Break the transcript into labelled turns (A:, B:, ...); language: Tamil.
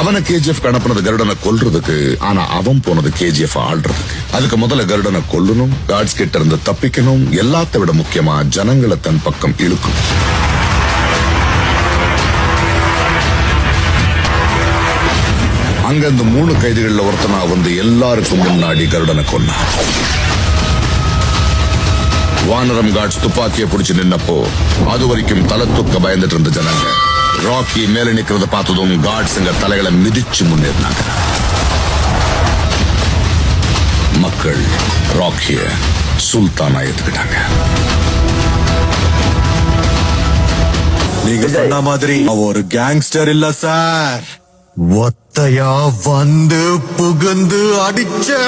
A: அவனை கேஜிஎஃப் அனுப்புனது கருடனை கொல்றதுக்கு. ஆனா அவன் போனது கேஜிஎஃப் ஆள்றதுக்கு. அதுக்கு முதல்ல கருடனை கொல்லணும், காட்ஸ் கிட்ட இருந்து தப்பிக்கணும், எல்லாத்த விட முக்கியமா ஜனங்களை தன் பக்கம் இழுக்கும். அங்க இந்த 3 கைதிகள்ல ஒருத்தனா வந்து எல்லாருக்கும் முன்னாடி கருடனை கொன்னான். வானரம் காட்ஸ் துப்பாக்கியை பிடிச்சு நின்னப்போ அது வரைக்கும் தலை தூக்க பயந்துட்டு இருந்த ஜனங்க ராக்கி மேல நிக்கிறத பார்த்ததும் காட்ஸ்ங்க தலைகளை மிதிச்சு முன்னேறினாங்க. மக்கள் ராக்கிய சுல்தானா ஏத்துக்கிட்டாங்க.
B: நீங்க சொன்ன மாதிரி ஒரு கேங்ஸ்டர் இல்ல சார், ஒத்தையா வந்து புகுந்து அடிச்ச